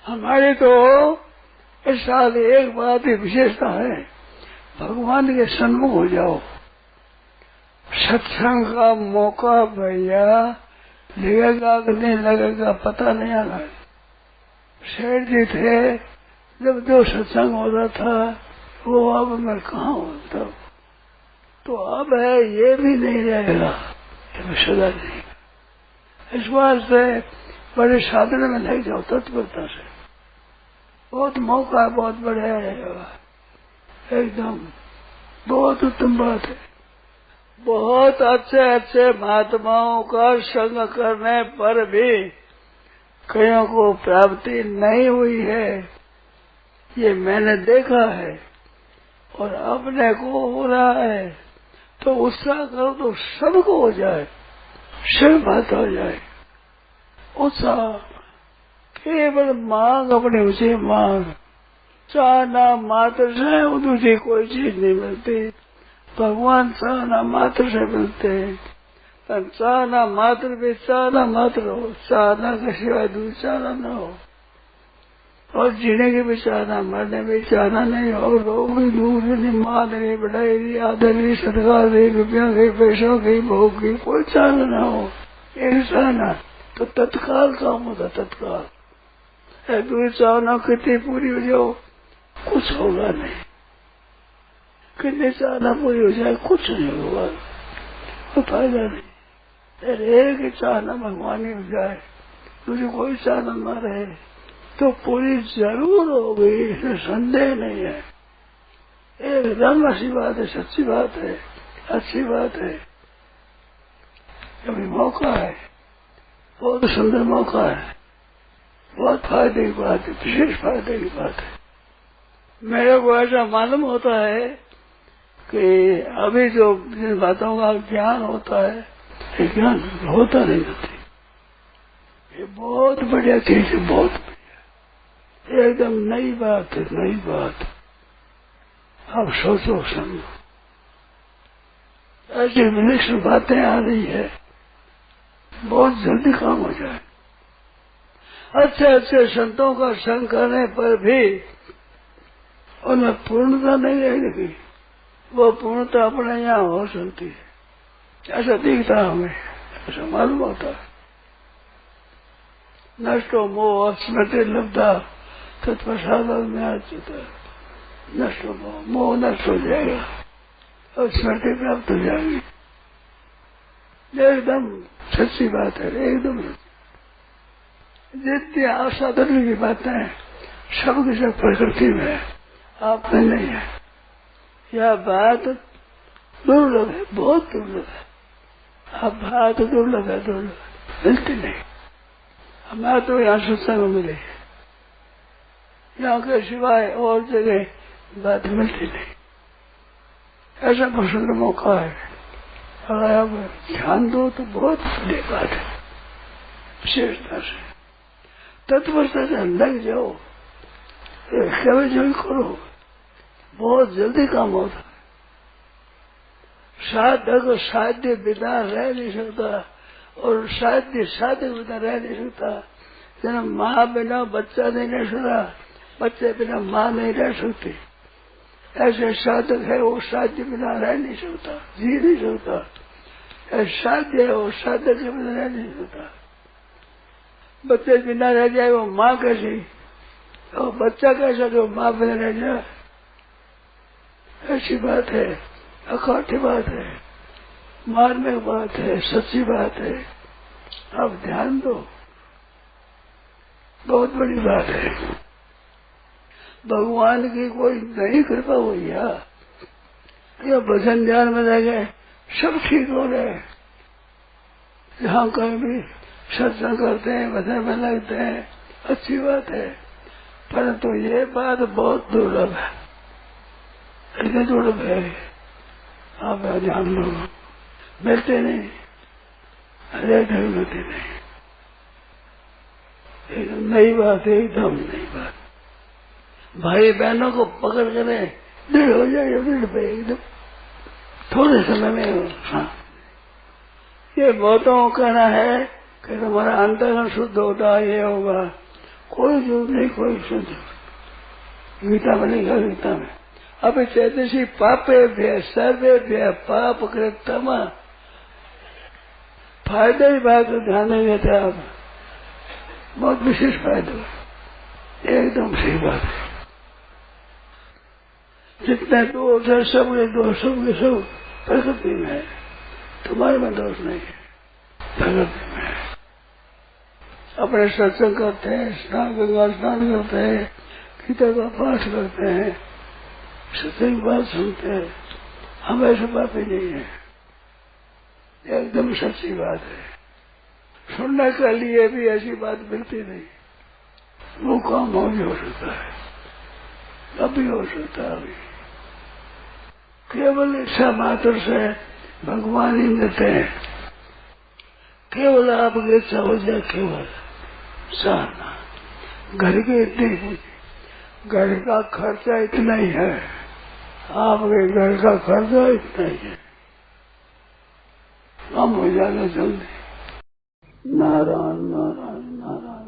हमारी तो इस साल एक बात ही विशेषता है, भगवान के सन्मुख हो जाओ। सत्संग का मौका भैया लगेगा कि नहीं लगेगा पता नहीं आना। शेठ जी थे जब जो सत्संग होता था वो अब मैं कहाँ होता, तो अब है ये भी नहीं रहेगा, ये सदा नहीं। इस वास्ते बड़े साधन में लग जाओ तत्परता से, बहुत मौका है, बहुत बढ़िया रहेगा, एकदम बहुत उत्तम बात है। बहुत अच्छे अच्छे महात्माओं का संग करने पर भी कईयों को प्राप्ति नहीं हुई है, ये मैंने देखा है। और अपने को हो रहा है तो उत्साह करो तो सबको हो जाए, सब बात हो जाए। उत्साह केवल मांग, अपनी ऊंची मांग, चाहना मात्र से दूसरी कोई चीज नहीं मिलती। भगवान चाहना मात्र से मिलते हैं, पर चाहना मात्र भी चाहना मात्र हो, चाहना के सिवाय दूसरी चाहना न हो। और जीने की भी चाहना, मरने भी चाहना नहीं हो, रोग भी दूर नहीं, मान नहीं, बढ़ाई नहीं, आदर नहीं, सत्कार नहीं, रुपया की, पैसों की, भोग की कोई चाहना न हो। एक चाहना तो तत्काल काम होता, तत्काल। दूसरी चाहना कितनी पूरी हो जाओ कुछ होगा नहीं, कितनी चाहना पूरी हो जाए कुछ नहीं होगा, कोई फायदा नहीं। एक ही चाहना भगवान ही हो जाए, तुझे कोई चाहना न रहे तो पूरी जरूर होगी, इसमें संदेह नहीं है। एकदम अच्छी बात है, सच्ची बात है, अच्छी बात है। अभी मौका है, बहुत सुंदर मौका है, बहुत फायदे की बात है, विशेष फायदे की बात है। मेरे को ऐसा मालूम होता है कि अभी जो जिन बातों का ज्ञान होता है, ये ज्ञान होता नहीं होती। ये बहुत बढ़िया चीज है, बहुत बढ़िया, एकदम नई बात है, नई बात। आप सोचो समझो, ऐसी विलक्षण बातें आ रही है, बहुत जल्दी काम हो जाए। अच्छे अच्छे संतों का संग करने पर भी उनमें पूर्णता नहीं रहेगी, वो पूर्णता अपने यहाँ हो सकती है, ऐसा दिखता हमें, ऐसा मालूम होता है। नष्टो मोह स्मृति लब्धा तत्प्रसाद में आचुता, नष्ट मोह नष्ट हो जाएगा और स्मृति प्राप्त हो जाएगी। एकदम सच्ची बात है, एकदम। जितनी असाधारण की बातें सब की सब प्रकृति में, आप में नहीं है। यह बात दुर्लभ है, बहुत दुर्लभ है। अब बात दुर्लभ है, दुर्लभ मिलती नहीं। हमारे तो यहाँ सत्संग मिले, यहाँ के सिवाय और जगह बात मिलती नहीं। ऐसा पसंद मौका है, अगर आप ध्यान दो तो बहुत बड़ी बात है, विशेषता से तत्परता से लग जाओ, कभी जो करो, बहुत जल्दी काम होता है। साधक साध्य बिना रह नहीं सकता और साध्य साधक बिना रह नहीं सकता। जना माँ बिना बच्चा नहीं रह सकता, बच्चे बिना माँ नहीं रह सकती। ऐसे साधक है वो साध्य बिना रह नहीं सकता, जी नहीं सकता। ऐसा साध्य है वो साधक के बिना रह नहीं सकता। बच्चे बिना रह जाए वो माँ कैसी, और बच्चा कैसा जो माँ बिना रह जाए। ऐसी बात है, अखाठी बात है, मार्मिक बात है, सच्ची बात है। आप ध्यान दो, बहुत बड़ी बात है। भगवान की कोई नई कृपा हुई है या भजन ध्यान में रह गए, सब ठीक हो रहे। जहाँ कहीं भी सत्संग करते हैं, भजन में लगते हैं, अच्छी बात है। परंतु ये बात बहुत दुर्लभ है, इतनी दुर्लभ है, आप ध्यान लो, मिलते नहीं, हरे घर मिलते नहीं। एकदम नई बात है, एकदम नई बात। भाई बहनों को पकड़ करे दृढ़ हो जाए, दृढ़ पे एकदम थोड़े समय में। हाँ, ये बहुतों को कहना है कि तुम्हारा अंतरंग शुद्ध होता, ये होगा। कोई जरूरत नहीं, कोई शुद्ध। गीता में लिखा, गीता में अभी चैतसी पापे भय सर्वे भय पाप कृतमा। फायदे ही बात ध्यान नहीं देते आप, बहुत विशेष फायदा, एकदम सही बात है। जितने दोष है सबके दोष, सबके सब प्रकृति में है, तुम्हारे में दोष नहीं है, प्रकृति में है। अपने सत्संग करते हैं, स्नान गंगा स्नान करते हैं, गीता का पाठ करते हैं, सत्संग बात सुनते हैं, हम ऐसे पापी नहीं है, एकदम सच्ची बात है। सुनने के लिए भी ऐसी बात मिलती नहीं, वो काम हो भी हो सकता है, अभी हो सकता है। अभी केवल इच्छा मात्र से भगवान ही देते हैं, केवल आपकी इच्छा हो जाए, केवल सहना। घर की इतनी, घर का खर्चा इतना ही है, आपके घर का खर्चा इतना ही है, हम हो जाना जल्दी। नारायण नारायण नारायण।